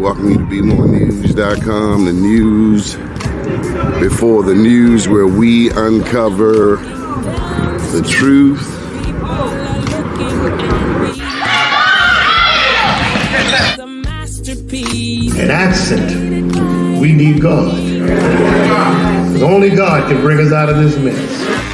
Welcome you to BeMoreNews.com, the news before the news, where we uncover the truth. An accent. We need God. Because only God can bring us out of this mess.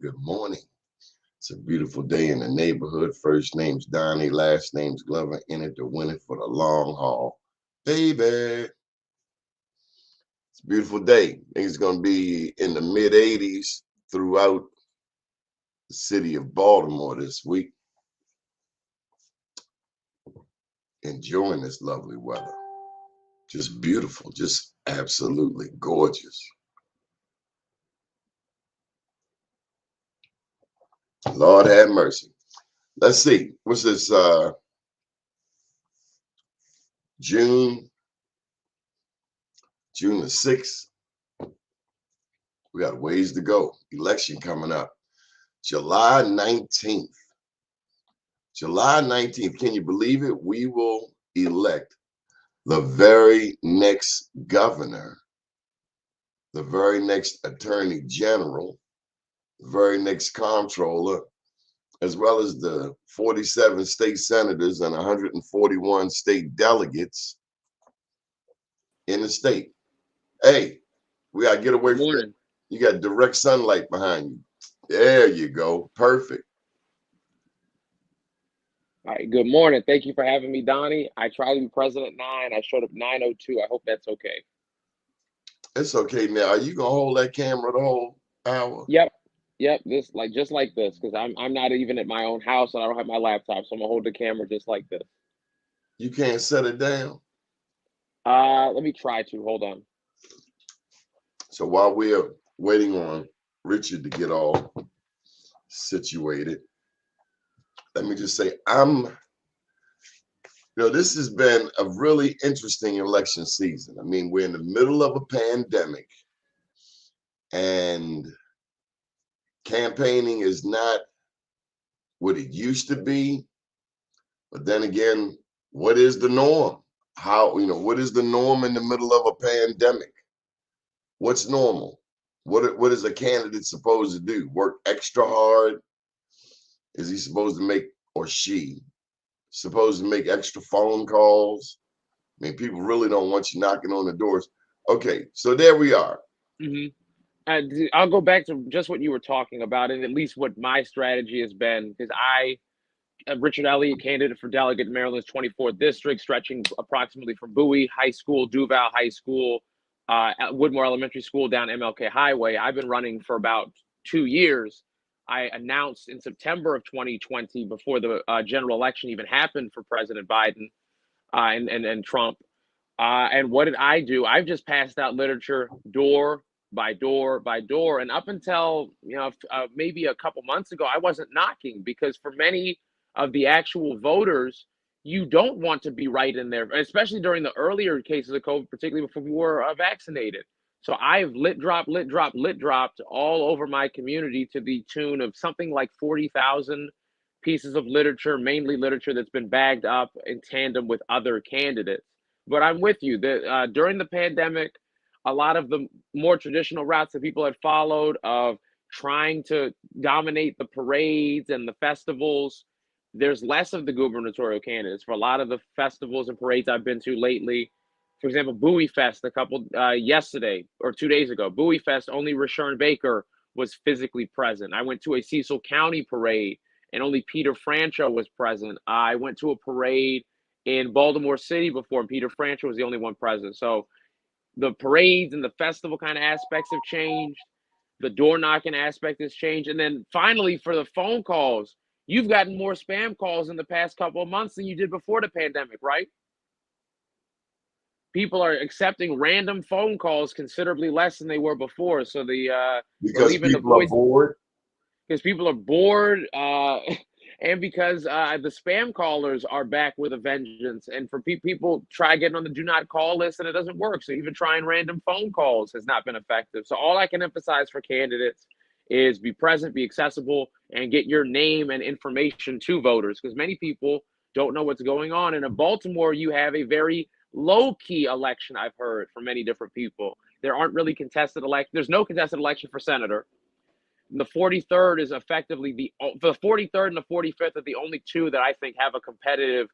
Good morning. It's a beautiful day in the neighborhood. First name's Doni, last name's Glover. In it to win it for the long haul. Baby. It's a beautiful day. I think it's going to be in the mid-80s throughout the city of Baltimore this week. Enjoying this lovely weather. Just beautiful. Just absolutely gorgeous. Lord have mercy. Let's see. What's this? June the 6th. We got a ways to go. Election coming up. July 19th. July 19th. Can you believe it? We will elect the very next governor, the very next attorney general, very next comptroller, as well as the 47 state senators and 141 state delegates in the state. Hey, we gotta get away from that. You got direct sunlight behind you. There you go. Perfect. All right, good morning. Thank you for having me, Doni. I tried to be present at 9. I showed up 9:02. I hope that's okay. It's okay now. Are you gonna hold that camera the whole hour? Yep, just like this, because I'm not even at my own house and I don't have my laptop, so I'm gonna hold the camera just like this. You can't set it down? Let me try to. Hold on. So while we're waiting on Richard to get all situated, let me just say this has been a really interesting election season. I mean, we're in the middle of a pandemic and campaigning is not what it used to be. But then again, what is the norm? What is the norm in the middle of a pandemic? What's normal? What is a candidate supposed to do? Work extra hard? Is he supposed to make, or she supposed to make extra phone calls? I mean, people really don't want you knocking on the doors. Okay, so there we are. Mm-hmm. I'll go back to just what you were talking about, and at least what my strategy has been, because Richard Elliott, candidate for delegate in Maryland's 24th district, stretching approximately from Bowie High School, Duval High School, Woodmore Elementary School down MLK Highway. I've been running for about 2 years. I announced in September of 2020, before the general election even happened for President Biden and Trump. And what did I do? I've just passed out literature door by door by door. And up until, maybe a couple months ago, I wasn't knocking, because for many of the actual voters, you don't want to be right in there, especially during the earlier cases of COVID, particularly before we were vaccinated. So I've lit dropped all over my community to the tune of something like 40,000 pieces of literature, mainly literature that's been bagged up in tandem with other candidates. But I'm with you that during the pandemic, a lot of the more traditional routes that people had followed of trying to dominate the parades and the festivals, there's less of the gubernatorial candidates. For a lot of the festivals and parades I've been to lately, for example, Bowie Fest yesterday or 2 days ago, Bowie Fest, only Rashern Baker was physically present. I went to a Cecil County parade and only Peter Francho was present. I went to a parade in Baltimore City before, and Peter Francho was the only one present. So the parades and the festival kind of aspects have changed. The door knocking aspect has changed. And then finally, for the phone calls, you've gotten more spam calls in the past couple of months than you did before the pandemic, right? people are accepting random phone calls considerably less than they were before. So Because leaving the people are voice bored. because people are bored, and because the spam callers are back with a vengeance. And for people try getting on the do not call list and it doesn't work. So even trying random phone calls has not been effective. So all I can emphasize for candidates is be present, be accessible, and get your name and information to voters, because many people don't know what's going on. And in Baltimore, you have a very low-key election, I've heard from many different people. There aren't really contested election. There's no contested election for senator. The 43rd is effectively the 43rd and the 45th are the only two that I think have a competitive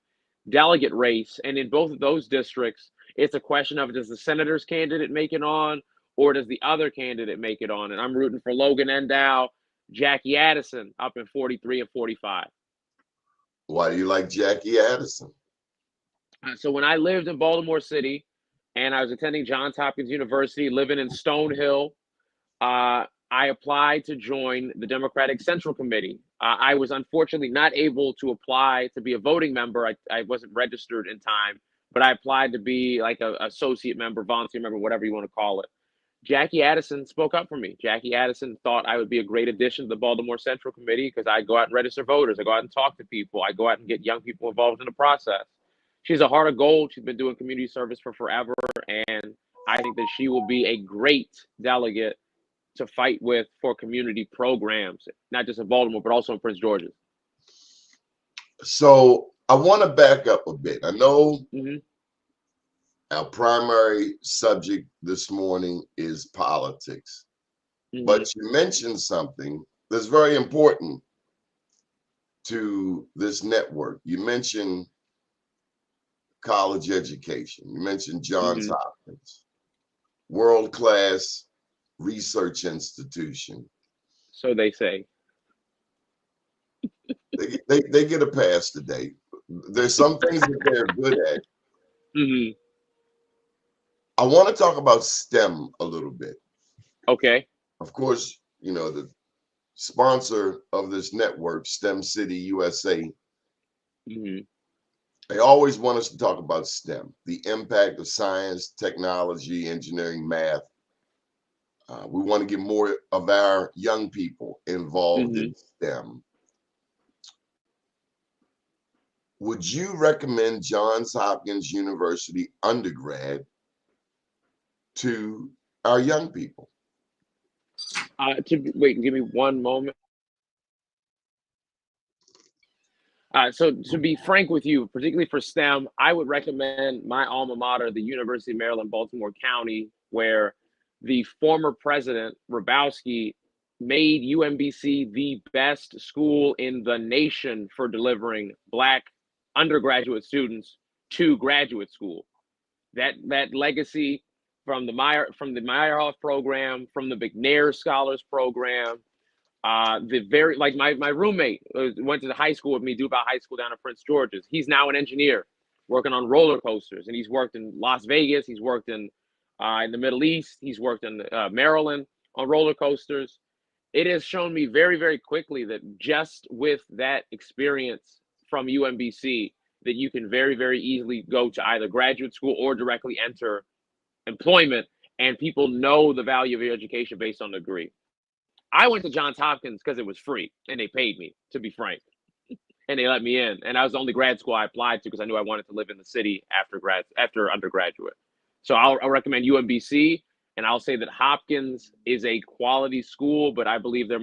delegate race. And in both of those districts, it's a question of, does the senator's candidate make it on, or does the other candidate make it on? And I'm rooting for Logan Endow, Jackie Addison up in 43 and 45. Why do you like Jackie Addison? So when I lived in Baltimore City and I was attending Johns Hopkins University, living in Stonehill, I applied to join the Democratic Central Committee. I was unfortunately not able to apply to be a voting member. I wasn't registered in time, but I applied to be like a associate member, volunteer member, whatever you want to call it. Jackie Addison spoke up for me. Jackie Addison thought I would be a great addition to the Baltimore Central Committee because I go out and register voters. I go out and talk to people. I go out and get young people involved in the process. She's a heart of gold. She's been doing community service for forever. And I think that she will be a great delegate to fight with for community programs, not just in Baltimore, but also in Prince George's. So I want to back up a bit. I know our primary subject this morning is politics, but you mentioned something that's very important to this network. You mentioned college education. You mentioned Johns Hopkins, world-class research institution. So they say. They get a pass today. There's some things that they're good at. I want to talk about STEM a little bit. Okay. Of course, you know, the sponsor of this network, STEM City USA, they always want us to talk about STEM, the impact of science, technology, engineering, math. We want to get more of our young people involved in STEM. Would you recommend Johns Hopkins University undergrad to our young people? Wait, give me one moment. So to be frank with you, particularly for STEM, I would recommend my alma mater, the University of Maryland, Baltimore County, where the former president, Rabowski, made UMBC the best school in the nation for delivering Black undergraduate students to graduate school. That legacy from the Meyerhoff program, from the McNair Scholars Program, my roommate went to the high school with me, Dubai High School down in Prince George's. He's now an engineer working on roller coasters, and he's worked in Las Vegas. He's worked in the Middle East. He's worked in Maryland on roller coasters. It has shown me very, very quickly that just with that experience from UMBC, that you can very, very easily go to either graduate school or directly enter employment, and people know the value of your education based on the degree. I went to Johns Hopkins because it was free and they paid me, to be frank, and they let me in. And that was the only grad school I applied to because I knew I wanted to live in the city after undergraduate. So I'll recommend UMBC, and I'll say that Hopkins is a quality school, but I believe they're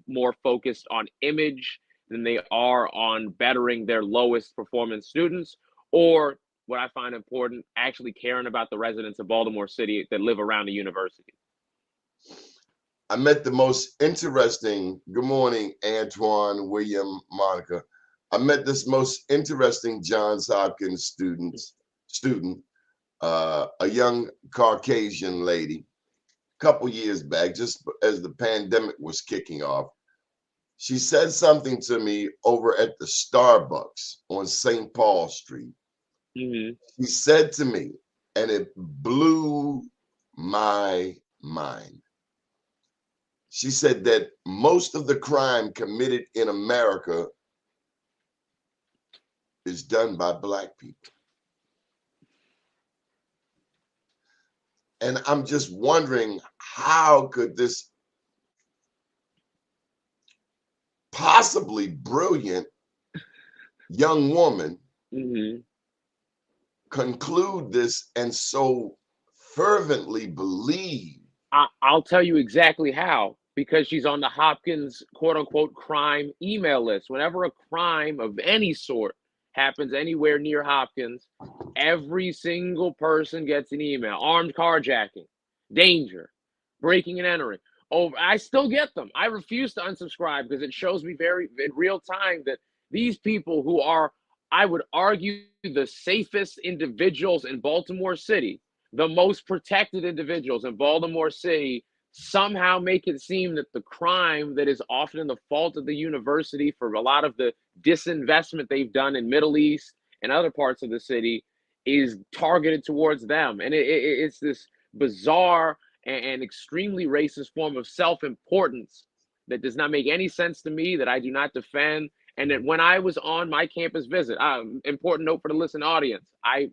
more focused on image than they are on bettering their lowest performance students, or what I find important, actually caring about the residents of Baltimore City that live around the university. I met the most interesting, good morning, Antoine, William, Monica. I met this most interesting Johns Hopkins student, a young Caucasian lady, a couple years back, just as the pandemic was kicking off. She said something to me over at the Starbucks on St. Paul Street. She said to me, and it blew my mind. She said that most of the crime committed in America is done by Black people. And I'm just wondering, how could this possibly brilliant young woman conclude this and so fervently believe? I'll tell you exactly how. Because she's on the Hopkins quote unquote crime email list. Whenever a crime of any sort happens anywhere near Hopkins, every single person gets an email. Armed carjacking, danger, breaking and entering. Oh, I still get them. I refuse to unsubscribe because it shows me very in real time that these people who are, I would argue, the safest individuals in Baltimore City, the most protected individuals in Baltimore City, somehow make it seem that the crime that is often the fault of the university for a lot of the disinvestment they've done in Middle East and other parts of the city is targeted towards them. And it's this bizarre and extremely racist form of self-importance that does not make any sense to me, that I do not defend. And that when I was on my campus visit, important note for the listening audience, I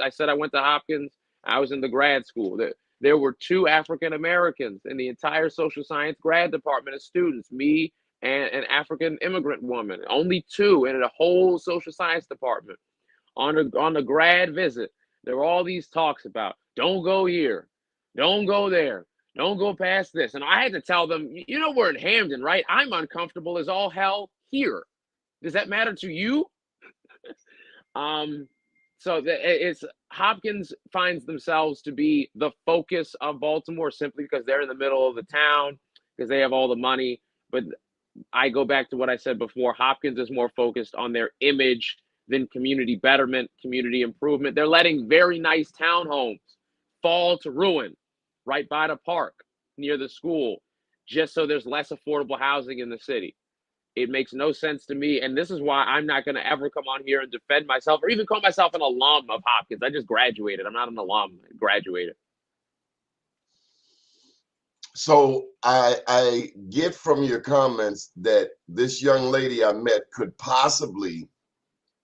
said I went to Hopkins. I was in the grad school. There were 2 African Americans in the entire social science grad department of students, me and an African immigrant woman. Only 2 in the whole social science department. On the grad visit, there were all these talks about don't go here, don't go there, don't go past this. And I had to tell them, you know, we're in Hamden, right? I'm uncomfortable as all hell here. Does that matter to you? So it's Hopkins finds themselves to be the focus of Baltimore simply because they're in the middle of the town, because they have all the money. But I go back to what I said before. Hopkins is more focused on their image than community betterment, community improvement. They're letting very nice townhomes fall to ruin right by the park near the school, just so there's less affordable housing in the city. It makes no sense to me. And this is why I'm not going to ever come on here and defend myself or even call myself an alum of Hopkins. I just graduated. I'm not an alum. I graduated. So I get from your comments that this young lady I met could possibly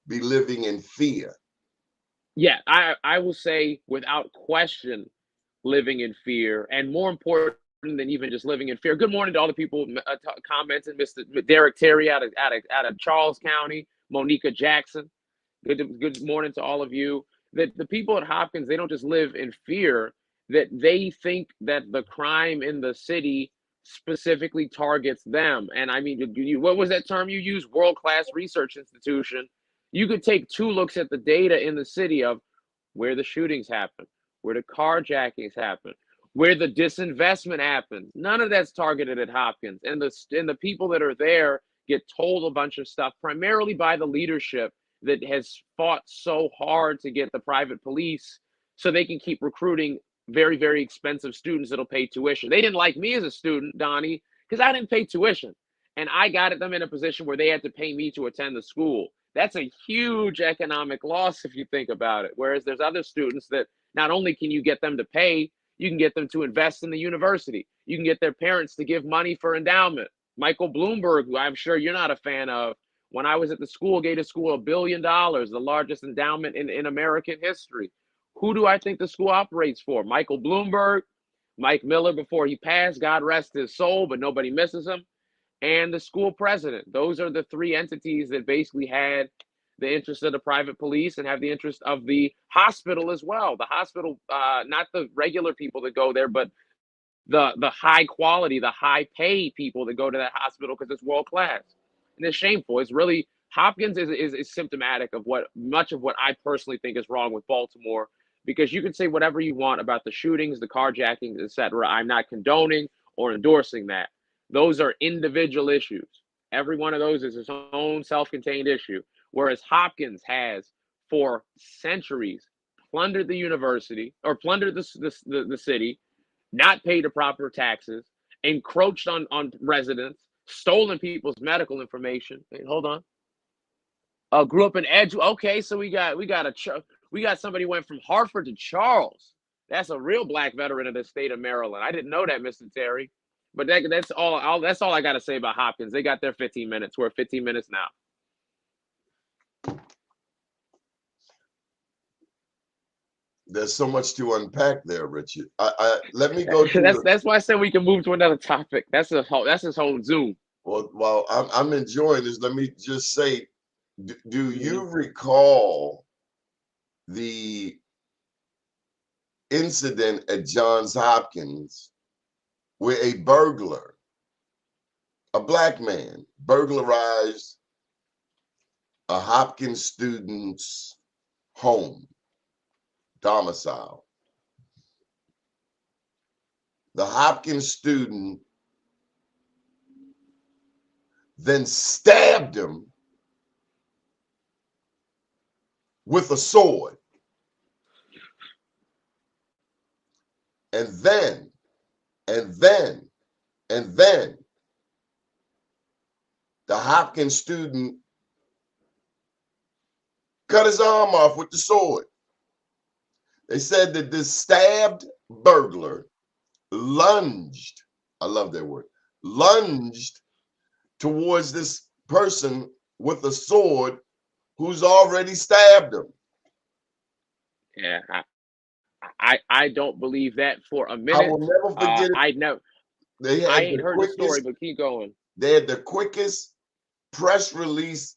be living in fear. Yeah, I will say without question, living in fear, and more important than even just living in fear. Good morning to all the people commenting, Mr. Derek Terry out of Charles County, Monica Jackson. Good morning to all of you. That the people at Hopkins, they don't just live in fear, that they think that the crime in the city specifically targets them. And I mean, what was that term you used? World-class research institution. You could take 2 looks at the data in the city of where the shootings happen, where the carjackings happen, where the disinvestment happens. None of that's targeted at Hopkins. And the people that are there get told a bunch of stuff, primarily by the leadership that has fought so hard to get the private police so they can keep recruiting very, very expensive students that'll pay tuition. They didn't like me as a student, Donnie, because I didn't pay tuition. And I got them in a position where they had to pay me to attend the school. That's a huge economic loss if you think about it. Whereas there's other students that not only can you get them to pay, you can get them to invest in the university. You can get their parents to give money for endowment. Michael Bloomberg, who I'm sure you're not a fan of, when I was at the school, gave the school $1 billion, the largest endowment in American history. Who do I think the school operates for? Michael Bloomberg, Mike Miller before he passed, God rest his soul, but nobody misses him, and the school president. Those are the 3 entities that basically had the interest of the private police and have the interest of the hospital as well. The hospital, not the regular people that go there, but the high quality, the high pay people that go to that hospital because it's world class. And it's shameful. It's really, Hopkins is symptomatic of what much of what I personally think is wrong with Baltimore, because you can say whatever you want about the shootings, the carjackings, etc. I'm not condoning or endorsing that. Those are individual issues. Every one of those is its own self-contained issue. Whereas Hopkins has, for centuries, plundered the university or plundered the city, not paid the proper taxes, encroached on residents, stolen people's medical information. Hey, hold on. Grew up in Edge. Okay, so we got somebody who went from Hartford to Charles. That's a real black veteran of the state of Maryland. I didn't know that, Mr. Terry. But that's all I got to say about Hopkins. They got their 15 minutes. We're at 15 minutes now. There's so much to unpack there, Richard. Let me go to That's why I said we can move to another topic. That's his whole Zoom. well, while I'm enjoying this, let me just say, do you Mhm. recall the incident at Johns Hopkins where a burglar, a black man, burglarized a Hopkins student's home, domicile? The Hopkins student then stabbed him with a sword. And then, and then, and then, the Hopkins student cut his arm off with the sword. They said that this stabbed burglar lunged, I love that word, lunged towards this person with a sword who's already stabbed him. Yeah, I don't believe that for a I will minute. never forget it. I know They I had ain't the heard the story, quickest, but keep going. they had the quickest press release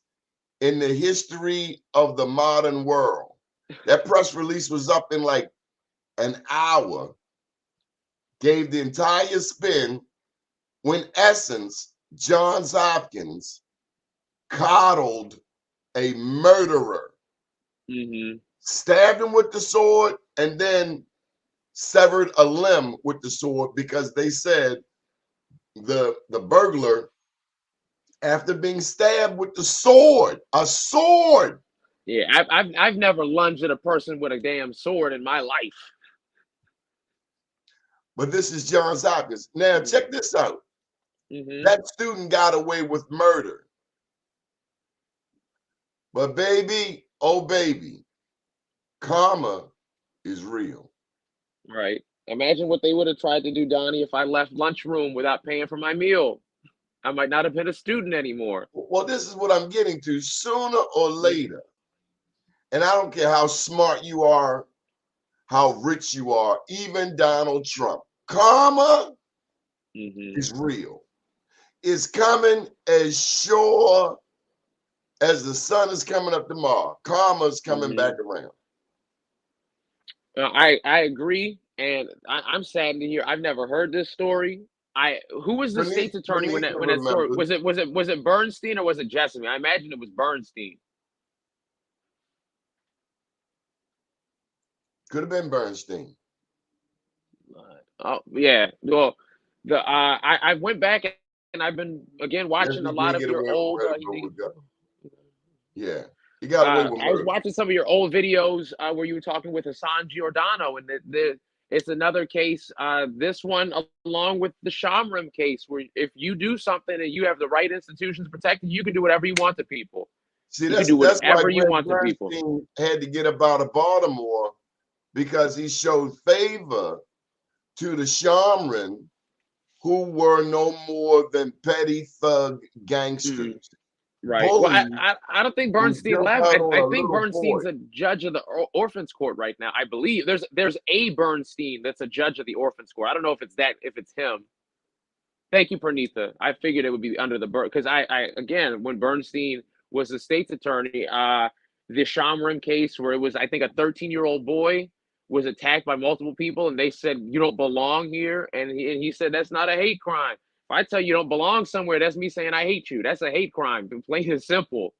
in the history of the modern world. That press release was up in like an hour, gave the entire spin, when essence, Johns Hopkins coddled a murderer, Hmm. stabbed him with the sword, and then severed a limb with the sword because they said the burglar, after being stabbed with the sword, a sword. Yeah, I've never lunged at a person with a damn sword in my life. But this is Johns Hopkins. Now, check this out. Hmm. That student got away with murder. But baby, oh baby, karma is real. Right. Imagine what they would have tried to do, Donnie, if I left lunchroom without paying for my meal. I might not have been a student anymore. Well, this is what I'm getting to. Sooner or Hmm. later, and I don't care how smart you are, how rich you are, even Donald Trump, karma Hmm. is real. It's coming as sure as the sun is coming up tomorrow. Karma is coming back Hmm. around. I agree, and I'm saddened to hear. I've never heard this story. Who was the state's attorney when Benita that story remembers. was it Bernstein or was it Jessamy? I imagine it was Bernstein. Could have been Bernstein. Oh yeah, well, I went back and I've been again Yes, watching he a lot did of get your away old. with murder. Yeah, he got away with I was murder. watching some of your old videos where you were talking with Hassan Giordano, and it's another case. This one, along with the Shamrim case, where if you do something and you have the right institutions protected, you can do whatever you want to people. See, You can do that's why whatever you Brent want to people. Bernstein had to get up out of Baltimore, because he showed favor to the Shamrin, who were no more than petty thug Mhm. gangsters, Right. Well, bullies I don't think who Bernstein jumped left. out on I a think little Bernstein's boy. a judge of the orphans court right now. I believe there's a Bernstein that's a judge of the orphans court. I don't know if it's him. Thank you, Pernitha. I figured it would be under the because I again when Bernstein was the state's attorney, the Shamrim case where it was I think a 13-year-old boy was attacked by multiple people and they said you don't belong here, and he said that's not a hate crime. If I tell you don't belong somewhere, that's me saying I hate you. That's a hate crime, plain and simple.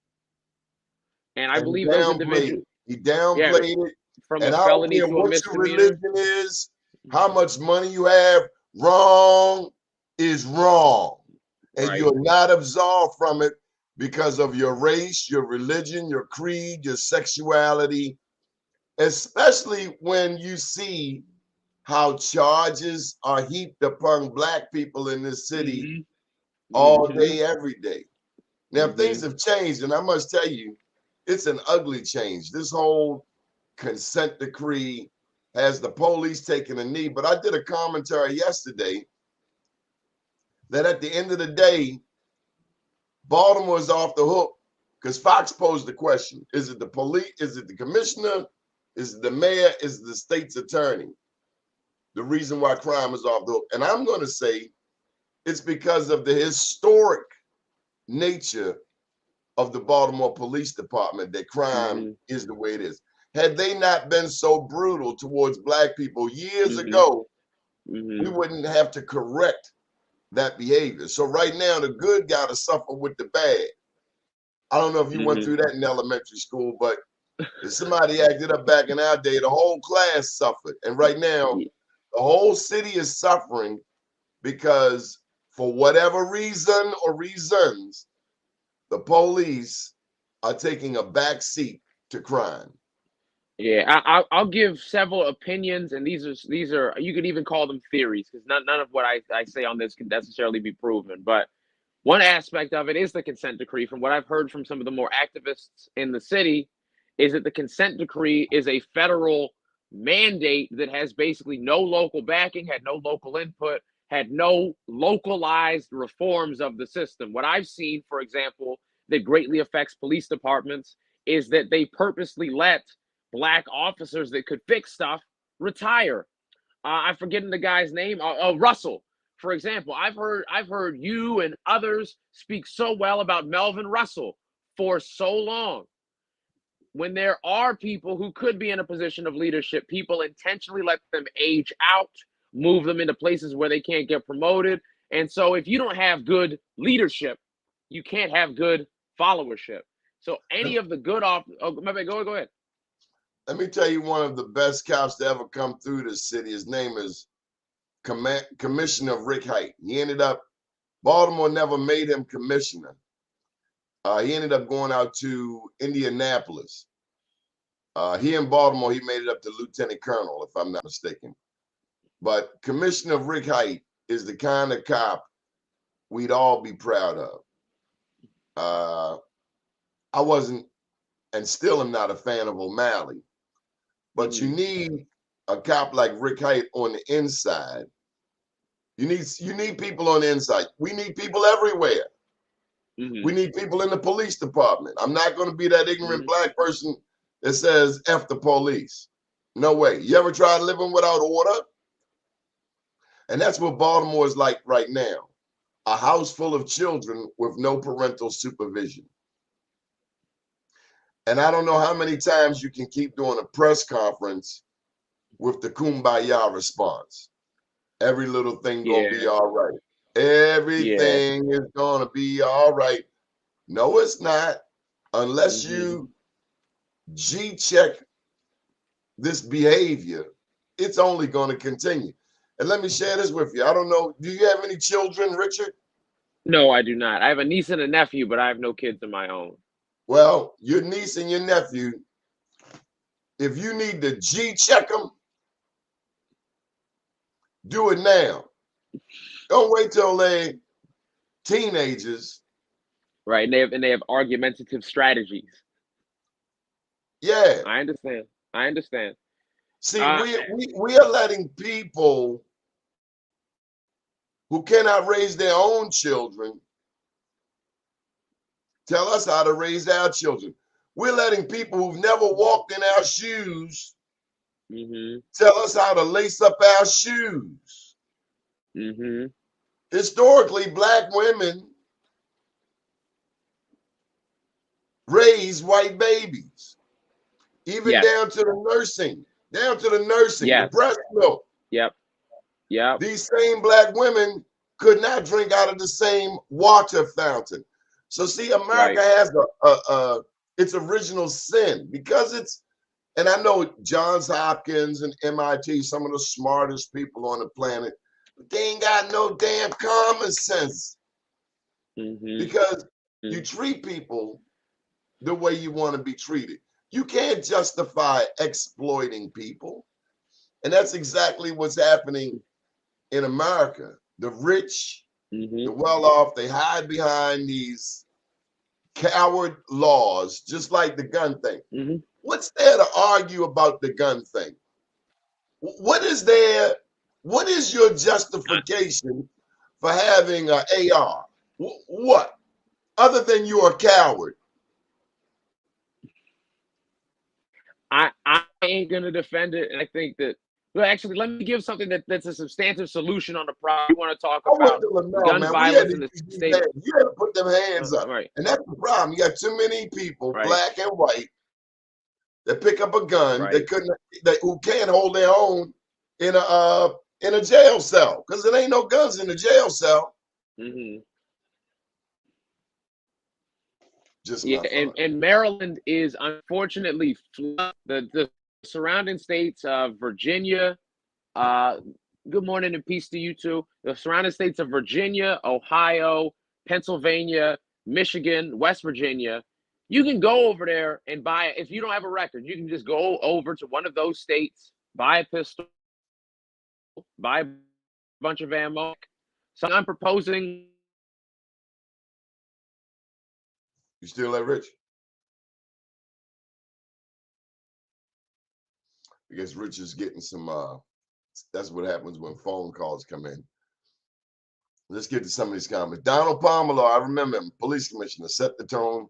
And I And believe he those downplayed individuals, it. He yeah, downplayed it. from a And I don't felony care to a what your misdemeanor. religion is, how much money you have, wrong is wrong. And Right. you're not absolved from it because of your race, your religion, your creed, your sexuality, especially when you see how charges are heaped upon black people in this city Hmm. all Hmm. day, every day. Now, Hmm. things have changed, and I must tell you, it's an ugly change. This whole consent decree has the police taking a knee. But I did a commentary yesterday that at the end of the day, Baltimore is off the hook because Fox posed the question: is it the police? Is it the commissioner? is the mayor is the state's attorney. The reason why crime is off the hook. And I'm going to say it's because of the historic nature of the Baltimore Police Department that crime is the way it is. Had they not been so brutal towards black people years ago, we wouldn't have to correct that behavior. So right now, the good got to suffer with the bad. I don't know if you went through that in elementary school, but if somebody acted up back in our day, the whole class suffered. And right now, the whole city is suffering because for whatever reason or reasons, the police are taking a back seat to crime. Yeah, I'll give several opinions, and these are you could even call them theories, because none of what I say on this can necessarily be proven. But one aspect of it is the consent decree. From what I've heard from some of the more activists in the city, is that the consent decree is a federal mandate that has basically no local backing, had no local input, had no localized reforms of the system. What I've seen, for example, that greatly affects police departments is that they purposely let black officers that could fix stuff retire. I'm forgetting the guy's name. Russell, for example. I've heard you and others speak so well about Melvin Russell for so long. When there are people who could be in a position of leadership, people intentionally let them age out, move them into places where they can't get promoted. And so if you don't have good leadership, you can't have good followership. So any of the good my bad, go ahead. Let me tell you one of the best cops to ever come through this city. His name is Commissioner Rick Height. He ended up, Baltimore never made him commissioner. He ended up going out to Indianapolis. Here in Baltimore, he made it up to lieutenant colonel, if I'm not mistaken. But Commissioner Rick Height is the kind of cop we'd all be proud of. I wasn't, and still am not a fan of O'Malley, but you need a cop like Rick Height on the inside. You need people on the inside. We need people everywhere. We need people in the police department. I'm not going to be that ignorant black person that says F the police. No way. You ever tried living without order? And that's what Baltimore is like right now. A house full of children with no parental supervision. And I don't know how many times you can keep doing a press conference with the kumbaya response. Every little thing gonna be all right. Everything is gonna be all right. No, it's not. Unless you G-check this behavior, it's only gonna continue. And let me share this with you. I don't know, do you have any children, Richard? No, I do not. I have a niece and a nephew, but I have no kids of my own. Well, your niece and your nephew, if you need to G-check them, do it now. Don't wait till they're teenagers. Right, and they have argumentative strategies. Yeah. I understand. See, we are letting people who cannot raise their own children tell us how to raise our children. We're letting people who've never walked in our shoes tell us how to lace up our shoes. Historically, black women raise white babies, even down to the nursing, the breast milk. These same black women could not drink out of the same water fountain. So see, America has its original sin because it's, and I know Johns Hopkins and MIT, some of the smartest people on the planet, but they ain't got no damn common sense because you treat people the way you want to be treated. You can't justify exploiting people. And that's exactly what's happening in America. The rich, the well-off, they hide behind these coward laws, just like the gun thing. What's there to argue about the gun thing? What is there? What is your justification for having an AR? What? Other than you're a coward. I ain't gonna defend it, and I think that. Well, actually, let me give something that's a substantive solution on the problem. We want to talk I want about to let know, gun man. We had violence to in the use these state. hands. You had to put them hands up, Right, and that's the problem. You got too many people, right, black and white, that pick up a gun. They right. couldn't. Who can't hold their own in a jail cell because there ain't no guns in the jail cell. Hmm. Just Yeah, my thought. and Maryland is unfortunately the surrounding states of Virginia. Good morning and peace to you too. The surrounding states of Virginia, Ohio, Pennsylvania, Michigan, West Virginia. You can go over there and buy, if you don't have a record, you can just go over to one of those states, buy a pistol, buy a bunch of ammo. So I'm proposing. You still there, Rich? I guess Rich is getting some. That's what happens when phone calls come in. Let's get to some of these comments. Donald Pomelo, I remember him, police commissioner, set the tone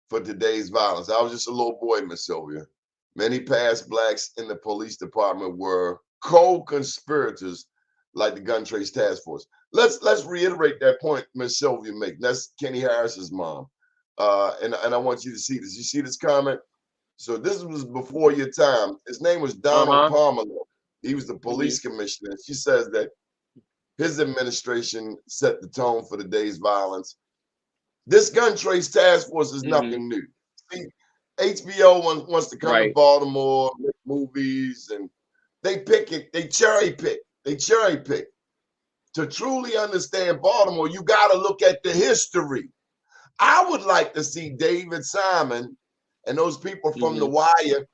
for today's violence. I was just a little boy, Miss Sylvia. Many past blacks in the police department were co-conspirators, like the Gun Trace Task Force. Let's reiterate that point Miss Sylvia made. That's Kenny Harris's mom. And I want you to see this. You see this comment? So this was before your time. His name was Donald Uh-huh. Pomelo. He was the police commissioner. She says that his administration set the tone for the day's violence. This Gun Trace Task Force is nothing new. See, HBO wants to come to Right. Baltimore, make movies, and they pick it, they cherry pick. To truly understand Baltimore, you got to look at the history. I would like to see David Simon and those people from The Wire.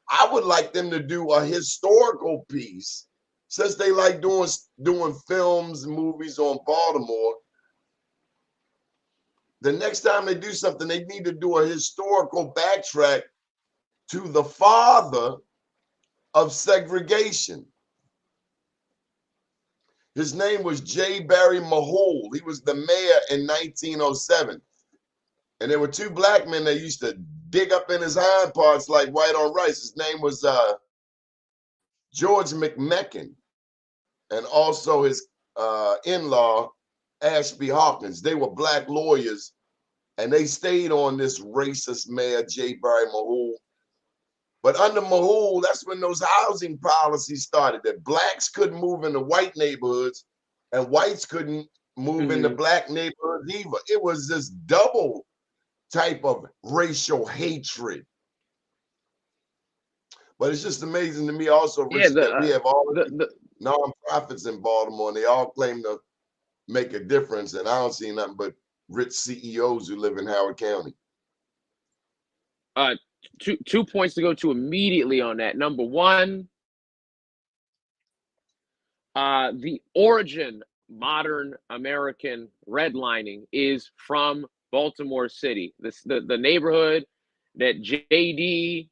I would like them to do a historical piece, since they like doing films and movies on Baltimore. The next time they do something, they need to do a historical backtrack to the father of segregation. His name was J. Barry Mahol. He was the mayor in 1907. And there were two black men that used to dig up in his hind parts like white on rice. His name was George McMecken, and also his in-law, Ashby Hawkins. They were black lawyers, and they stayed on this racist mayor, J. Barry Mahol. But under Mahol, that's when those housing policies started, that blacks couldn't move into white neighborhoods and whites couldn't move into black neighborhoods either. It was this double type of racial hatred. But it's just amazing to me also, Rich, that we have all the nonprofits in Baltimore, and they all claim to make a difference, and I don't see nothing but rich CEOs who live in Howard County. 2 points to go to immediately on that. Number one, the origin modern American redlining is from Baltimore City. The neighborhood that JD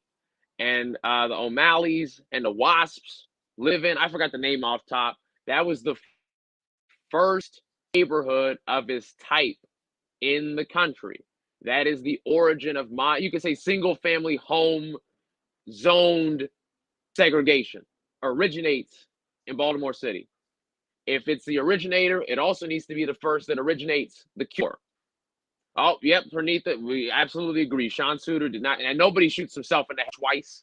and the O'Malley's and the Wasps live in. I forgot the name off top. That was the first neighborhood of its type in the country. That is the origin of you could say single family home zoned segregation originates in Baltimore City. If it's the originator, it also needs to be the first that originates the cure. Oh, yep, Pranitha, we absolutely agree. Sean Suter did not, and nobody shoots himself in the head twice.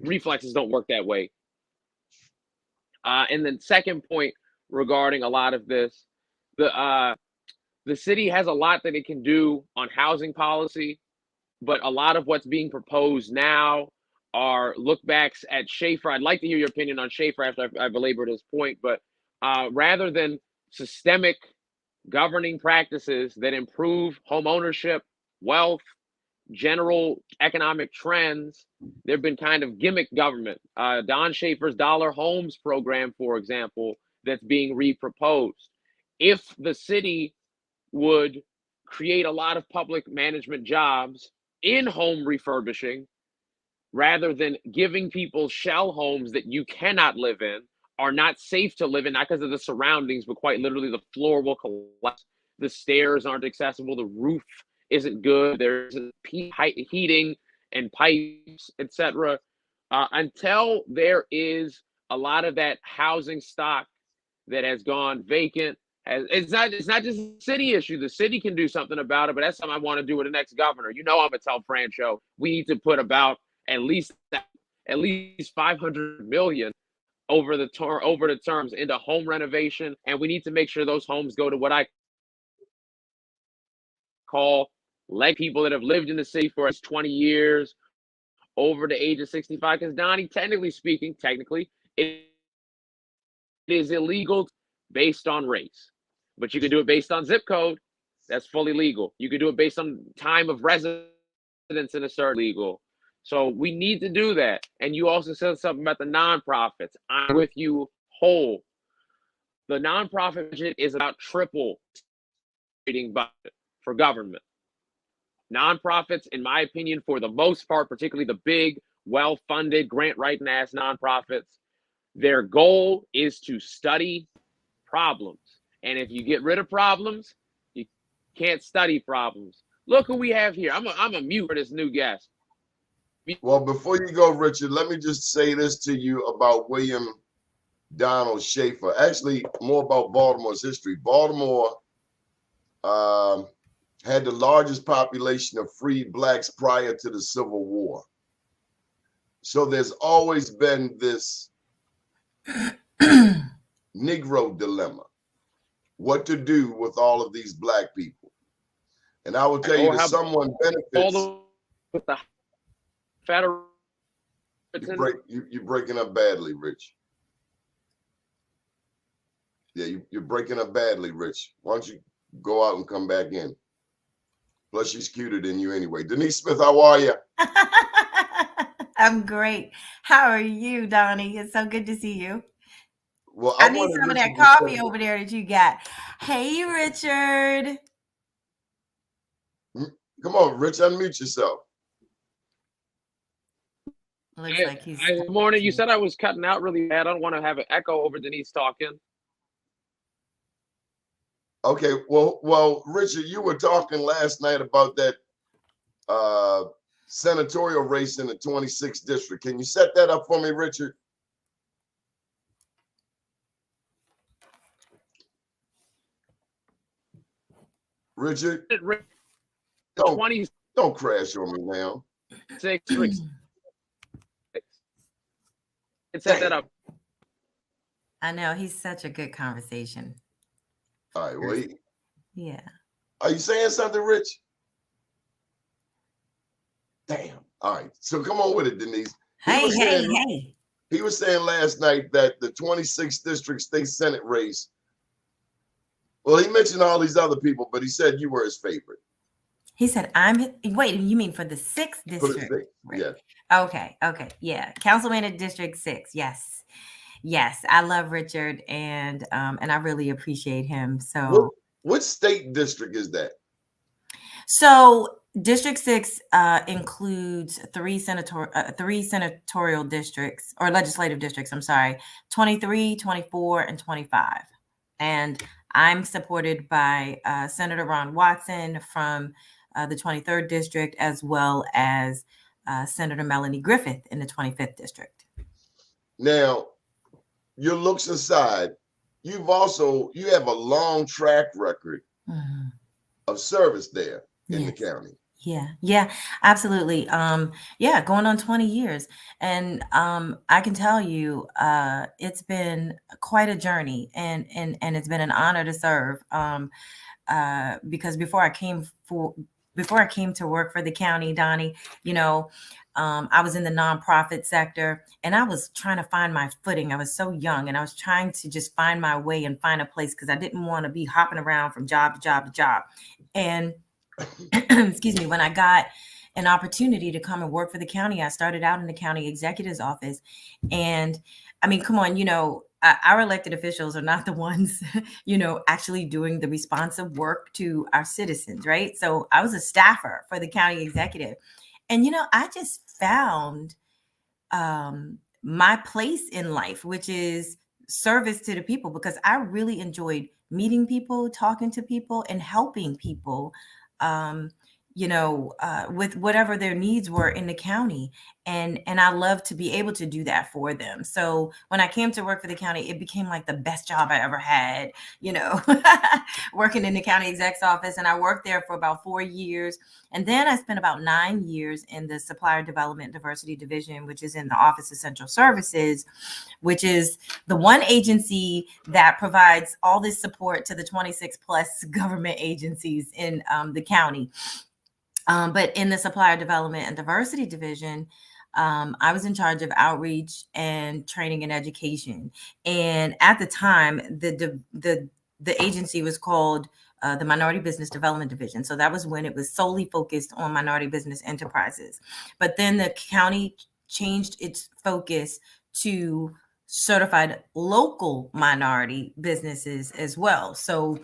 Reflexes don't work that way. And then second point regarding a lot of this, the city has a lot that it can do on housing policy, but a lot of what's being proposed now are lookbacks at Schaefer. I'd like to hear your opinion on Schaefer after I belabored his point, but rather than systemic governing practices that improve home ownership, wealth, general economic trends, there have been kind of gimmick government. Don Schaefer's Dollar Homes program, for example, that's being reproposed. If the city would create a lot of public management jobs in home refurbishing, rather than giving people shell homes that you cannot live in, are not safe to live in, not because of the surroundings, but quite literally the floor will collapse, the stairs aren't accessible, the roof isn't good, there's heating and pipes, etc. until there is a lot of that housing stock that has gone vacant. It's not just a city issue. The city can do something about it, but that's something I want to do with the next governor. You know, I'm gonna tell Francho we need to put about at least 500 million over the terms into home renovation, and we need to make sure those homes go to what I call like people that have lived in the city for 20 years over the age of 65. Because Donnie, technically, it is illegal based on race, but you can do it based on zip code. That's fully legal. You can do it based on time of residence in a certain legal. So we need to do that. And you also said something about the nonprofits. I'm with you whole. The nonprofit budget is about triple budget for government. Nonprofits, in my opinion, for the most part, particularly the big, well-funded, grant-writing ass nonprofits, their goal is to study problems. And if you get rid of problems, you can't study problems. Look who we have here. I'm a mute for this new guest. Well, before you go, Richard, let me just say this to you about William Donald Schaefer. Actually, more about Baltimore's history. Baltimore had the largest population of freed blacks prior to the Civil War. So there's always been this Negro dilemma, what to do with all of these black people. And I will tell you that someone benefits. With the federal, you're breaking up badly, Rich. Yeah, you're breaking up badly, Rich. Why don't you go out and come back in? Plus, she's cuter than you anyway. Denise Smith, how are you? I'm great. How are you, Donnie? It's so good to see you. Well, I need some of that coffee over there that you got. Hey, Richard. Come on, Rich, unmute yourself. Looks like he's. Good morning. You said I was cutting out really bad. I don't want to have an echo over Denise talking. Okay, well, Richard, you were talking last night about that senatorial race in the 26th district. Can you set that up for me, Richard? Richard, don't crash on me now. 6 set that up. I know, he's such a good conversation. All right, well, yeah. Are you saying something, Rich? Damn. All right, so come on with it, Denise. Hey. He was saying last night that the 26th district state senate race. Well, he mentioned all these other people, but he said you were his favorite. He said, wait, you mean for the 6th district? For the 6th, right. Yeah. Okay, yeah. Councilman in District 6, yes. I love Richard, and I really appreciate him. So, what state district is that? So, District 6 includes three senatorial districts, or legislative districts, 23, 24, and 25. And I'm supported by Senator Ron Watson from the 23rd district, as well as Senator Melanie Griffith in the 25th district. Now, your looks aside, you have a long track record of service there in the county. Yeah, absolutely. Going on 20 years. And I can tell you, it's been quite a journey, and it's been an honor to serve. Because before I came to work for the county, Donnie, I was in the nonprofit sector, and I was trying to find my footing. I was so young, and I was trying to just find my way and find a place, because I didn't want to be hopping around from job to job to job. And excuse me, when I got an opportunity to come and work for the county, I started out in the county executive's office. And I mean, come on, our elected officials are not the ones, actually doing the responsive work to our citizens, right? So I was a staffer for the county executive. And, I just found my place in life, which is service to the people, because I really enjoyed meeting people, talking to people, and helping people, with whatever their needs were in the county. And I love to be able to do that for them. So when I came to work for the county, it became like the best job I ever had, working in the county exec's office. And I worked there for about 4 years. And then I spent about 9 years in the Supplier Development Diversity Division, which is in the Office of Central Services, which is the one agency that provides all this support to the 26 plus government agencies in the county. But in the Supplier Development and Diversity Division, I was in charge of outreach and training and education. And at the time, the agency was called the Minority Business Development Division. So that was when it was solely focused on minority business enterprises. But then the county changed its focus to certified local minority businesses as well. So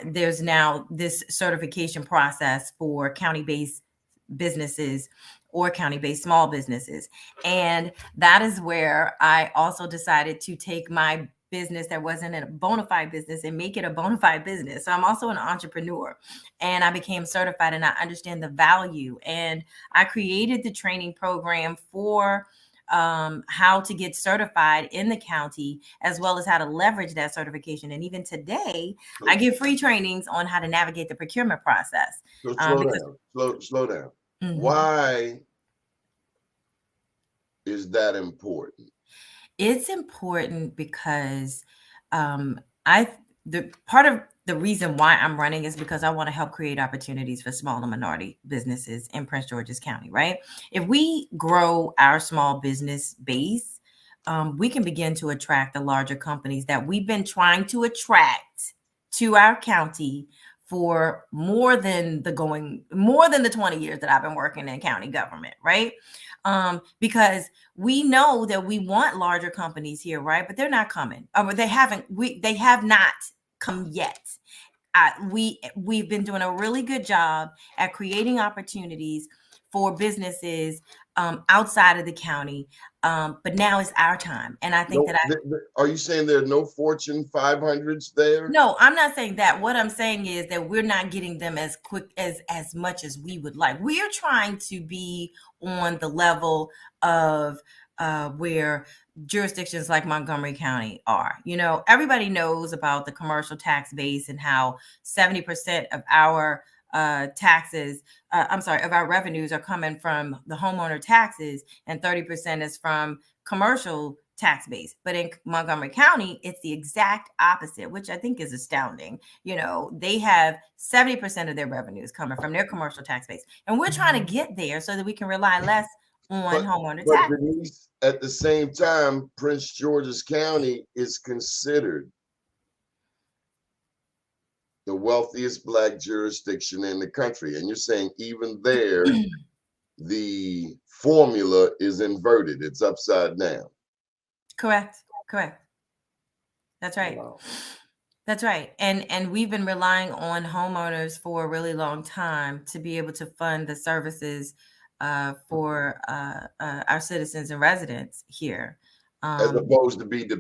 there's now this certification process for county-based businesses or county-based small businesses. And that is where I also decided to take my business that wasn't a bona fide business and make it a bona fide business. So I'm also an entrepreneur, and I became certified, and I understand the value. And I created the training program for how to get certified in the county, as well as how to leverage that certification. And even today, I give free trainings on how to navigate the procurement process. So slow down. Mhm. Why is that important? It's important because part of the reason why I'm running is because I want to help create opportunities for small and minority businesses in Prince George's County, right? If we grow our small business base, we can begin to attract the larger companies that we've been trying to attract to our county for more than the 20 years that I've been working in county government, right? Because we know that we want larger companies here, right? But they're not coming. They have not come yet. We've been doing a really good job at creating opportunities for businesses outside of the county, but now it's our time. And I think are you saying there are no Fortune 500s there? No, I'm not saying that. What I'm saying is that we're not getting them as quick as much as we would like. We're trying to be on the level of where jurisdictions like Montgomery County are. Everybody knows about the commercial tax base and how 70% of our of our revenues are coming from the homeowner taxes, and 30% is from commercial tax base. But in Montgomery County, it's the exact opposite, which I think is astounding. They have 70% of their revenues coming from their commercial tax base. And we're trying to get there so that we can rely less on homeowner taxes. Denise, at the same time, Prince George's County is considered the wealthiest Black jurisdiction in the country. And you're saying even there, the formula is inverted. It's upside down. Correct. That's right. Wow. That's right. And we've been relying on homeowners for a really long time to be able to fund the services for our citizens and residents here. As opposed to being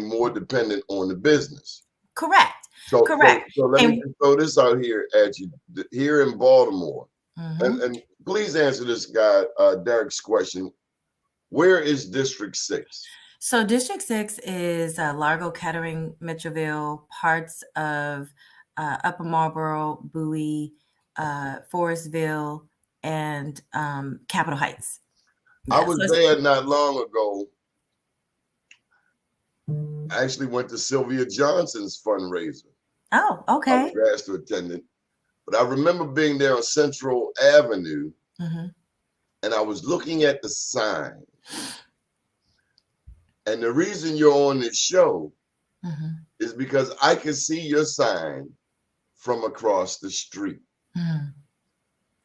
more dependent on the business. Correct. Correct. So let me throw this out here at you. Here in Baltimore, and please answer this guy, Derek's question. Where is District 6? So District 6 is Largo, Kettering, Mitchellville, parts of Upper Marlboro, Bowie, Forestville, and Capitol Heights. I was there not long ago. I actually went to Sylvia Johnson's fundraiser. Oh, okay. I was asked to attend it. But I remember being there on Central Avenue, and I was looking at the sign. And the reason you're on this show is because I can see your sign from across the street.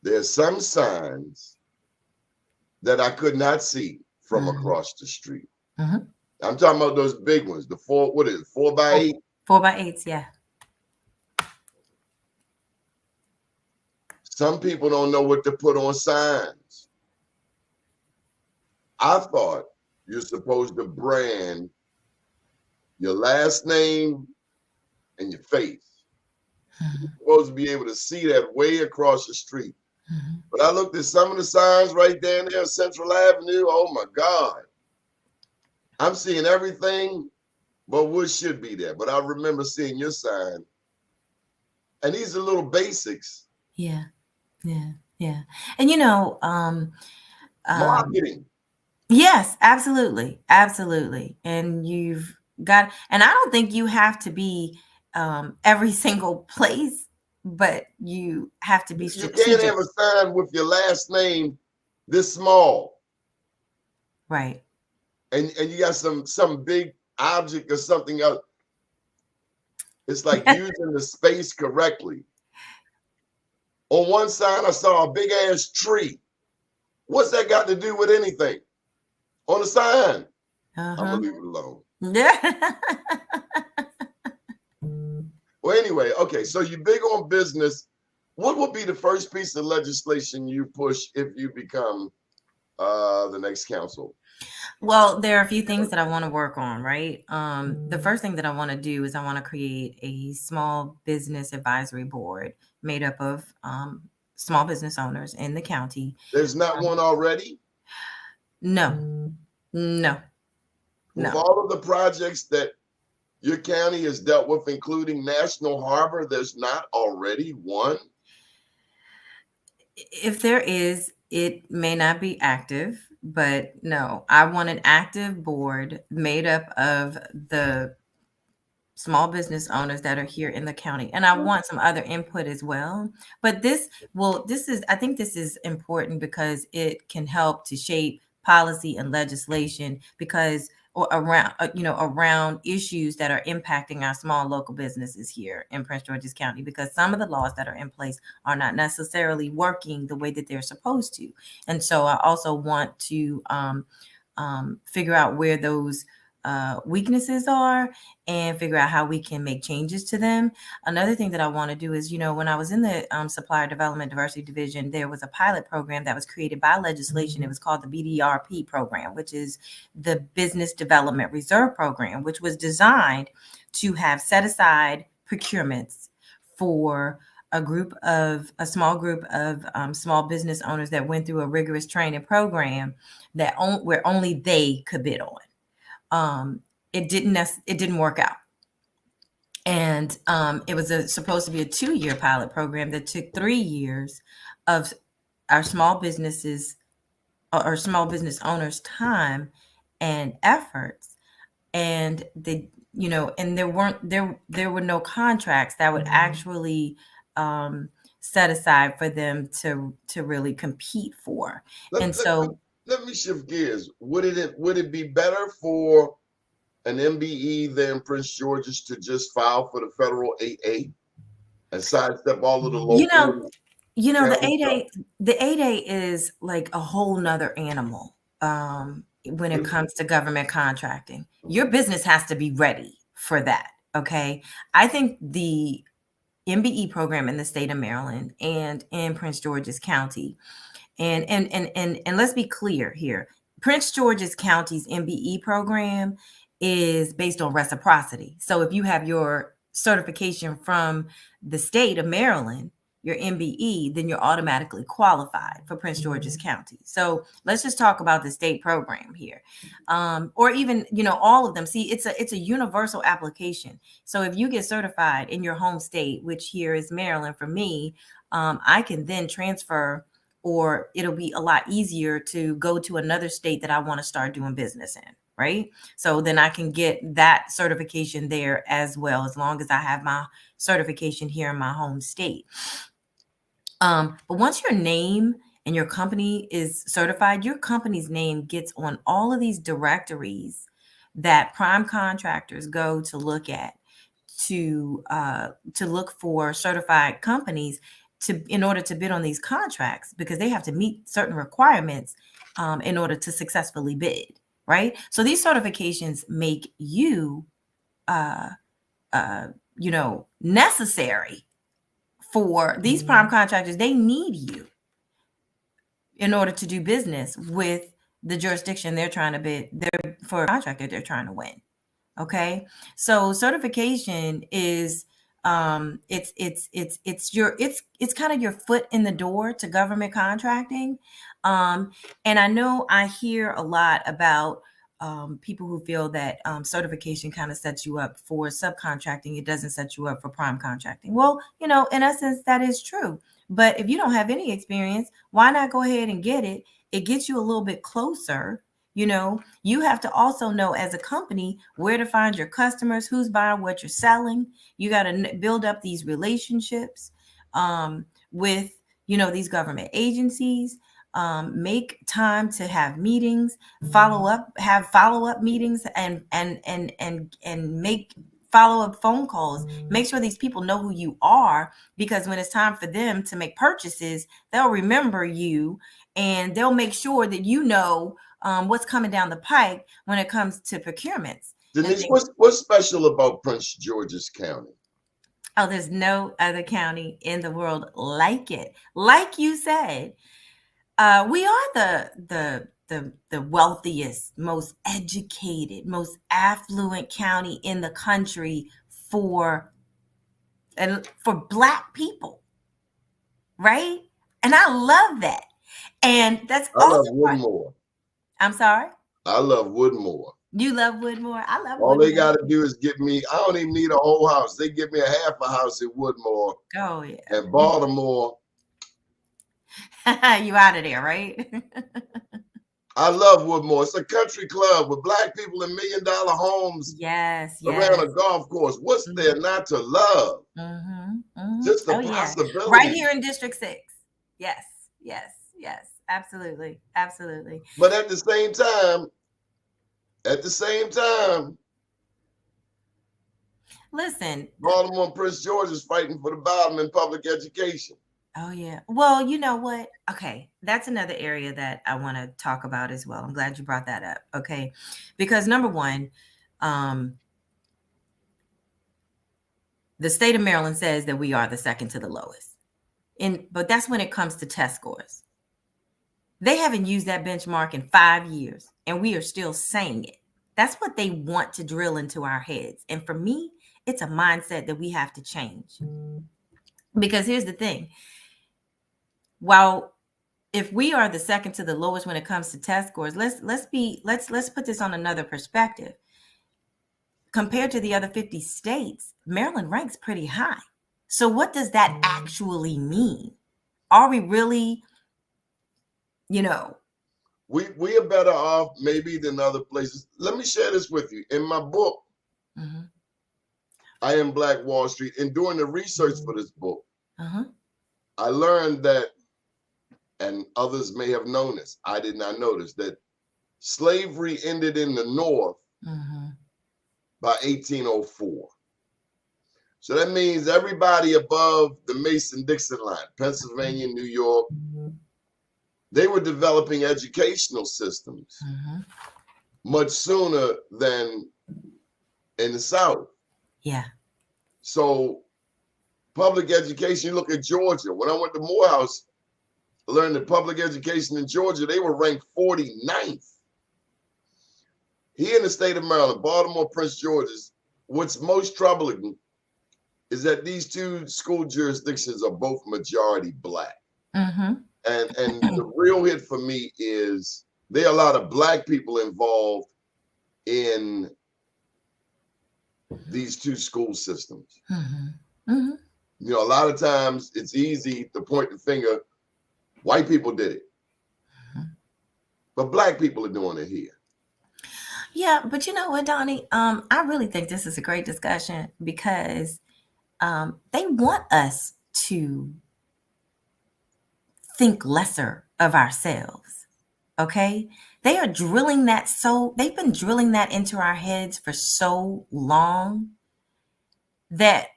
There's some signs that I could not see from across the street. I'm talking about those big ones, the 4x8? 4x8s, yeah. Some people don't know what to put on signs. I thought you're supposed to brand your last name and your face. Mhm. You're supposed to be able to see that way across the street. Mhm. But I looked at some of the signs right there on Central Avenue. Oh my God. I'm seeing everything but what should be there. But I remember seeing your sign. And these are little basics. Yeah, yeah, yeah. And you know, Marketing. yes, absolutely, absolutely. And you've got, and I don't think you have to be every single place, but you have to be You can't strategic. have a sign with your last name this small. Right. And you got some big object or something else. It's like using the space correctly. On one side, I saw a big ass tree. What's that got to do with anything? On the sign. I'm Uh-huh. gonna leave it alone. Yeah. Well, anyway, okay, so you're big on business. What will be the first piece of legislation you push if you become the next council? Well, there are a few things that I want to work on, right? The first thing that I want to do is I want to create a small business advisory board made up of small business owners in the county. There's not one already? No, no, With no. all of the projects that your county has dealt with, including National Harbor, there's not already one? If there is, it may not be active, but no, I want an active board made up of the small business owners that are here in the county. And I want some other input as well. But I think this is important because it can help to shape policy and legislation because or around around issues that are impacting our small local businesses here in Prince George's County, because some of the laws that are in place are not necessarily working the way that they're supposed to. And so I also want to figure out where those weaknesses are and figure out how we can make changes to them. Another thing that I want to do is, when I was in the Supplier Development Diversity Division, there was a pilot program that was created by legislation. It was called the BDRP program, which is the Business Development Reserve Program, which was designed to have set aside procurements for a small group of small business owners that went through a rigorous training program where only they could bid on. It didn't work out. And it was supposed to be a 2-year pilot program that took 3 years of our small businesses or small business owners' time and efforts. And and there were no contracts that would actually set aside for them to really compete for. And so Let me shift gears. Would it be better for an MBE than Prince George's to just file for the federal 8A and sidestep all of the local? the 8A is like a whole nother animal when it comes to government contracting. Your business has to be ready for that. Okay. I think the MBE program in the state of Maryland and in Prince George's County, and let's be clear here. Prince George's County's MBE program is based on reciprocity. So if you have your certification from the state of Maryland, your MBE, then you're automatically qualified for Prince George's County. So let's just talk about the state program here, or even all of them. See, it's a universal application. So if you get certified in your home state, which here is Maryland for me, I can then transfer, or it'll be a lot easier to go to another state that I want to start doing business in. Right. So then I can get that certification there as well, as long as I have my certification here in my home state. But once your name and your company is certified, your company's name gets on all of these directories that prime contractors go to look at to look for certified companies in order to bid on these contracts, because they have to meet certain requirements in order to successfully bid. Right. So these certifications make you, necessary for these prime contractors. They need you in order to do business with the jurisdiction they're trying to bid for a contract that they're trying to win. Okay. So certification is It's kind of your foot in the door to government contracting. And I know I hear a lot about people who feel that certification kind of sets you up for subcontracting. It doesn't set you up for prime contracting. Well, in essence, that is true. But if you don't have any experience, why not go ahead and get it? It gets you a little bit closer. You have to also know as a company where to find your customers, who's buying what you're selling. You got to build up these relationships with, these government agencies. Make time to have meetings, have follow-up meetings, and make follow-up phone calls. Make sure these people know who you are, because when it's time for them to make purchases, they'll remember you, and they'll make sure that what's coming down the pike when it comes to procurements. Denise, what's special about Prince George's County? Oh, there's no other county in the world like it. Like you said, we are the wealthiest, most educated, most affluent county in the country for Black people, right? And I love that. And that's I love Woodmore. I'm sorry? I love Woodmore. You love Woodmore? I love All Woodmore. they got to do is give me, I don't even need a whole house. They give me a half a house at Woodmore. Oh, yeah. And Baltimore. You out of there, right? I love Woodmore. It's a country club with Black people in $1 million homes. Yes. Around a golf course. What's there not to love? Just the possibility. Yeah. Right here in District 6. Yes. Absolutely. But at the same time, listen, Baltimore and Prince George is fighting for the bottom in public education. Oh, yeah. Well, you know what? Okay. That's another area that I want to talk about as well. I'm glad you brought that up. Okay. Because number one, the state of Maryland says that we are the second to the lowest. But that's when it comes to test scores. They haven't used that benchmark in 5 years, and we are still saying it. That's what they want to drill into our heads. And for me, it's a mindset that we have to change. Because here's the thing. While if we are the second to the lowest when it comes to test scores, let's put this on another perspective. Compared to the other 50 states, Maryland ranks pretty high. So what does that actually mean? Are we really, we are better off maybe than other places. Let me share this with you. In my book, I Am Black Wall Street, and doing the research for this book, I learned that, and others may have known this, I did not know this, that slavery ended in the North by 1804. So that means everybody above the Mason-Dixon line, Pennsylvania, New York, they were developing educational systems much sooner than in the South. Yeah. So public education, you look at Georgia. When I went to Morehouse, I learned that public education in Georgia, they were ranked 49th. Here in the state of Maryland, Baltimore, Prince George's, what's most troubling is that these two school jurisdictions are both majority Black. And the real hit for me is there are a lot of Black people involved in these two school systems. A lot of times it's easy to point the finger, white people did it. But Black people are doing it here. Yeah, but you know what, Doni? I really think this is a great discussion because they want us to think lesser of ourselves. Okay? They've been drilling that into our heads for so long that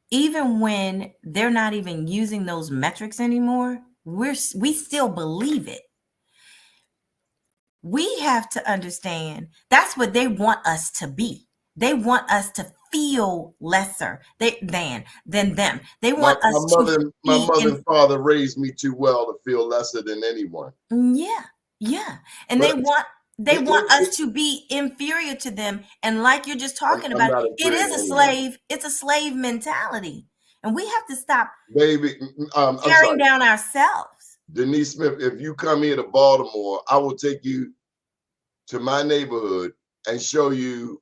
even when they're not even using those metrics anymore, we still believe it. We have to understand that's what they want us to be. They want us to feel lesser than them. They want my us mother and father raised me too well to feel lesser than anyone. Yeah. And They want us to be inferior to them. And like you're just talking about, it is a slave. It's a slave mentality. And we have to stop tearing down ourselves. Denise Smith, if you come here to Baltimore, I will take you to my neighborhood and show you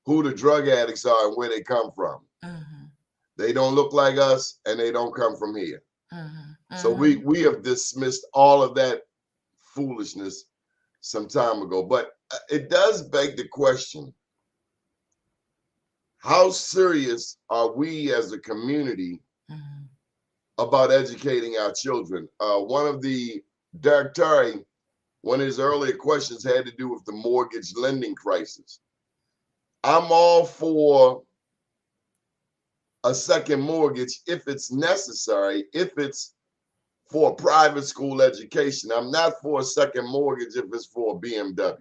who the drug addicts are and where they come from. Mm-hmm. They don't look like us and they don't come from here. Mm-hmm. So we have dismissed all of that foolishness some time ago. But it does beg the question, how serious are we as a community about educating our children? One of the Derek Terry, one of his earlier questions had to do with the mortgage lending crisis. I'm all for a second mortgage if it's necessary, if it's for private school education. I'm not for a second mortgage if it's for a BMW.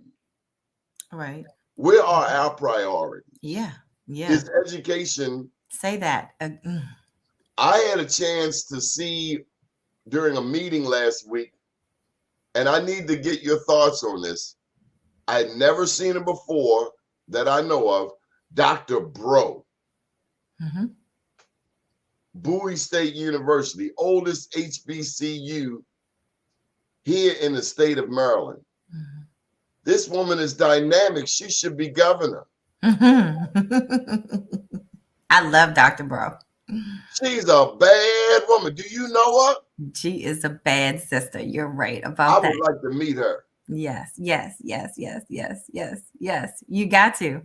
Right. Where are our priorities? Yeah. Yeah. Is education. Say that. I had a chance to see during a meeting last week, and I need to get your thoughts on this. I had never seen it before that I know of. Dr. Bro. Mm-hmm. Bowie State University, oldest HBCU here in the state of Maryland. Mm-hmm. This woman is dynamic. She should be governor. Mm-hmm. I love Dr. Bro. She's a bad woman. Do you know her? She is a bad sister. You're right about that. I would like to meet her. Yes. You got to.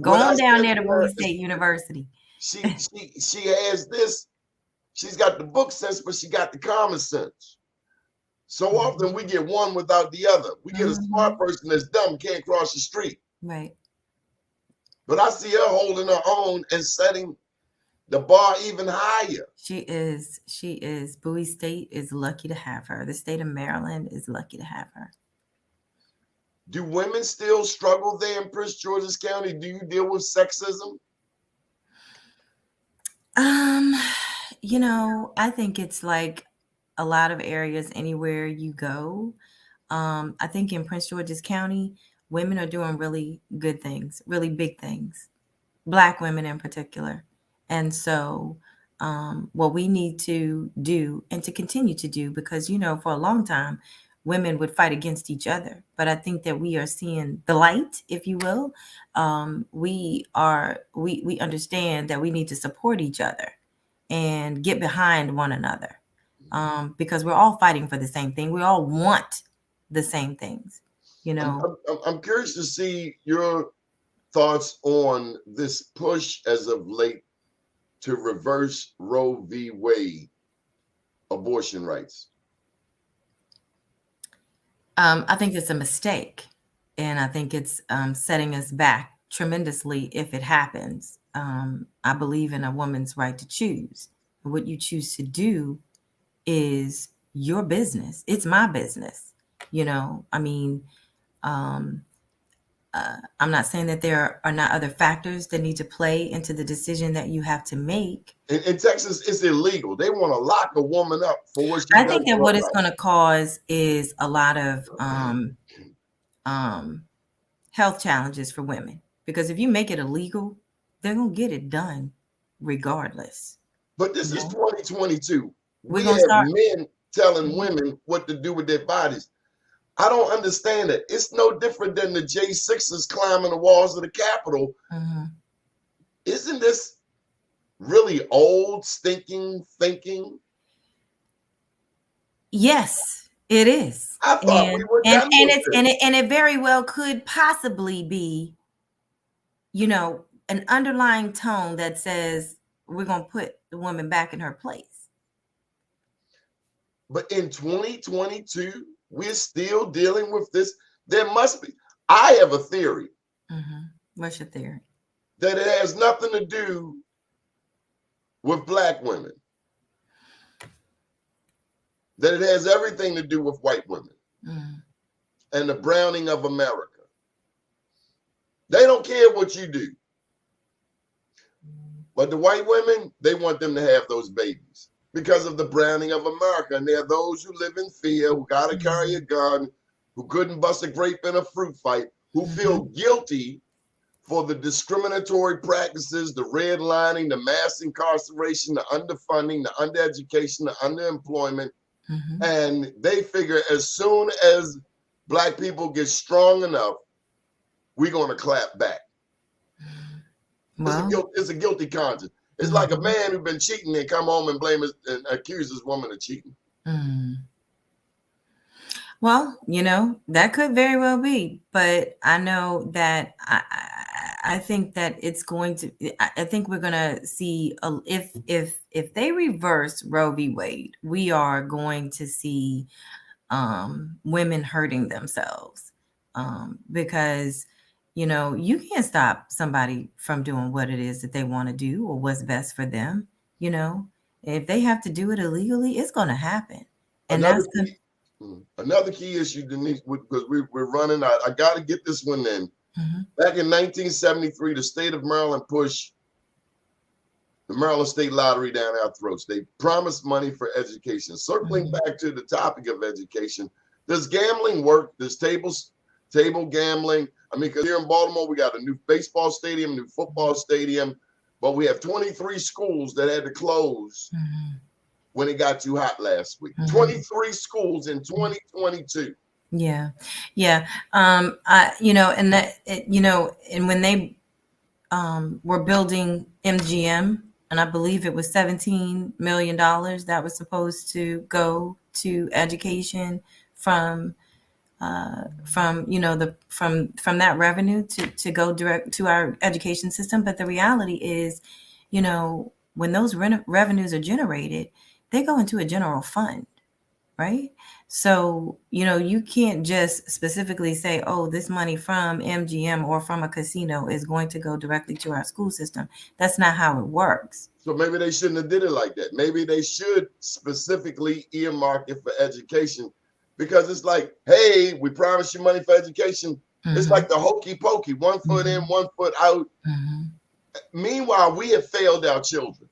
Go on down there to Bowie State University. She has this. She's got the book sense, but she got the common sense. So often we get one without the other. We get a smart person that's dumb, can't cross the street. Right. But I see her holding her own and setting the bar even higher. She is. Bowie State is lucky to have her. The state of Maryland is lucky to have her. Do women still struggle there in Prince George's County? Do you deal with sexism? I think it's like a lot of areas anywhere you go. I think in Prince George's County, women are doing really good things, really big things, Black women in particular. And so what we need to do and to continue to do, because, for a long time, women would fight against each other. But I think that we are seeing the light, if you will. We understand that we need to support each other and get behind one another, because we're all fighting for the same thing. We all want the same things, I'm curious to see your thoughts on this push as of late to reverse Roe v. Wade abortion rights. I think it's a mistake, and I think it's setting us back tremendously if it happens. I believe in a woman's right to choose. What you choose to do is your business. It's my business. I'm not saying that there are not other factors that need to play into the decision that you have to make. In Texas, it's illegal. They want to lock a woman up for what she I think that what it's going to cause is a lot of health challenges for women. Because if you make it illegal, they're going to get it done regardless. But this is 2022. We have men telling women what to do with their bodies. I don't understand it. It's no different than the J6s climbing the walls of the Capitol. Mm-hmm. Isn't this really old, stinking thinking? Yes, it is. I thought we were done with this. And it very well could possibly be, an underlying tone that says we're going to put the woman back in her place. But in 2022, we're still dealing with this. There must be. I have a theory. Mm-hmm. What's your theory? That it has nothing to do with Black women. That it has everything to do with white women. Mm-hmm. And the browning of America. They don't care what you do. But the white women, they want them to have those babies because of the browning of America. And there are those who live in fear, who got to carry a gun, who couldn't bust a grape in a fruit fight, who feel guilty for the discriminatory practices, the redlining, the mass incarceration, the underfunding, the undereducation, the underemployment. And they figure as soon as Black people get strong enough, we're going to clap back. Well, it's a guilty conscience. It's like a man who's been cheating and come home and and accuse his woman of cheating. Well, that could very well be, but I know that I think that it's going to. I think we're going to see if they reverse Roe v. Wade, we are going to see women hurting themselves because you can't stop somebody from doing what it is that they want to do or what's best for them. If they have to do it illegally, it's going to happen, and another key issue, Denise, because we're running out. I got to get this one in. Back in 1973, the state of Maryland pushed the Maryland State Lottery down our throats. They promised money for education. Circling back to the topic of education, does gambling work? Does table gambling? I mean, because here in Baltimore, we got a new baseball stadium, new football stadium, but we have 23 schools that had to close when it got too hot last week. 23 schools in 2022. Yeah. And that, and when they were building MGM, and I believe it was $17 million that was supposed to go to education from that revenue to go direct to our education system. But the reality is, when those revenues are generated, they go into a general fund, right? So, you can't just specifically say, oh, this money from MGM or from a casino is going to go directly to our school system. That's not how it works. So maybe they shouldn't have did it like that. Maybe they should specifically earmark it for education, because it's like, hey, we promised you money for education. It's like the hokey pokey, 1 foot in, 1 foot out. Meanwhile, we have failed our children.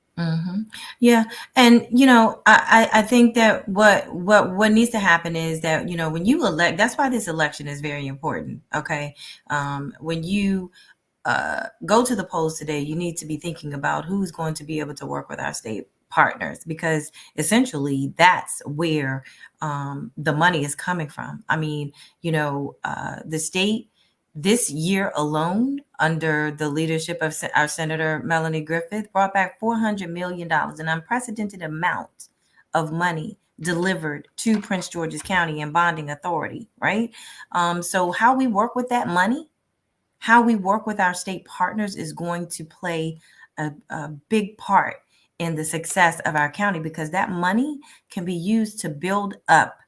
Yeah. And, I think that what needs to happen is that, when you elect, that's why this election is very important. Okay. When you go to the polls today, you need to be thinking about who's going to be able to work with our state partners, because essentially that's where the money is coming from. I mean, the state this year alone, under the leadership of our Senator Melanie Griffith, brought back $400 million, an unprecedented amount of money delivered to Prince George's County and bonding authority, right? So how we work with that money, how we work with our state partners is going to play a big part in the success of our county, because that money can be used to build up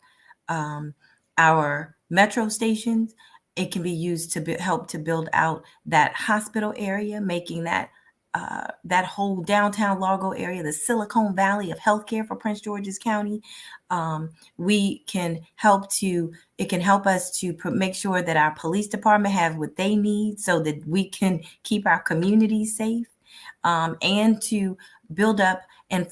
our metro stations. It can be used to help to build out that hospital area, making that whole downtown Largo area the Silicon Valley of healthcare for Prince George's County. It can help us to make sure that our police department have what they need so that we can keep our communities safe, and to build up and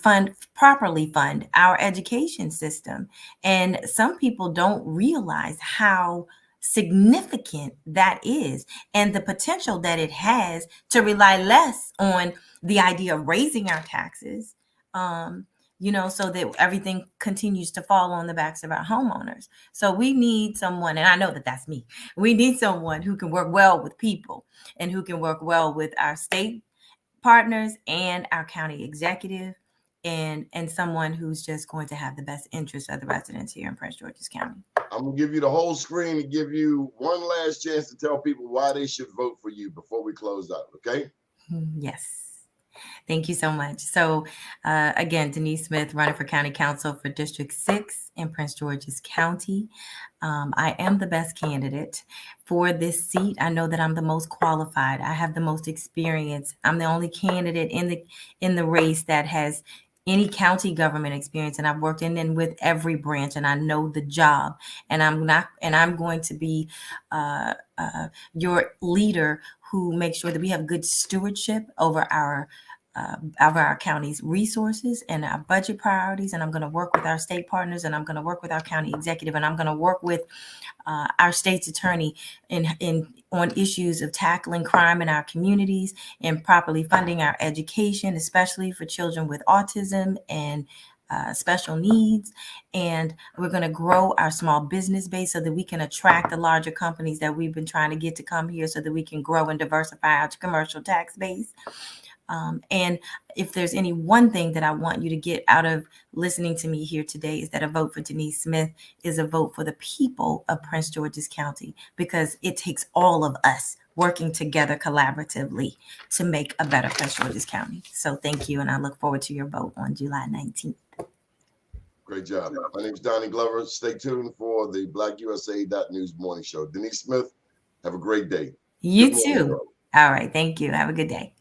properly fund our education system. And some people don't realize how significant that is, and the potential that it has to rely less on the idea of raising our taxes, so that everything continues to fall on the backs of our homeowners. So we need someone, and I know that that's me, we need someone who can work well with people and who can work well with our state partners and our county executive, and someone who's just going to have the best interest of the residents here in Prince George's County. I'm going to give you the whole screen to give you one last chance to tell people why they should vote for you before we close out, okay? Yes. Thank you so much. So again, Denise Smith, running for County Council for District 6 in Prince George's County. I am the best candidate for this seat. I know that I'm the most qualified. I have the most experience. I'm the only candidate in the race that has any county government experience, and I've worked in and with every branch, and I know the job. And I'm going to be your leader who makes sure that we have good stewardship over our of our county's resources and our budget priorities. And I'm going to work with our state partners, and I'm going to work with our county executive, and I'm going to work with our state's attorney on issues of tackling crime in our communities and properly funding our education, especially for children with autism and special needs. And we're going to grow our small business base so that we can attract the larger companies that we've been trying to get to come here, so that we can grow and diversify our commercial tax base. And if there's any one thing that I want you to get out of listening to me here today, is that a vote for Denise Smith is a vote for the people of Prince George's County, because it takes all of us working together collaboratively to make a better Prince George's County. So thank you, and I look forward to your vote on July 19th. Great job. My name is Donnie Glover. Stay tuned for the BlackUSA.News Morning Show. Denise Smith, have a great day. You too. All right. Thank you. Have a good day.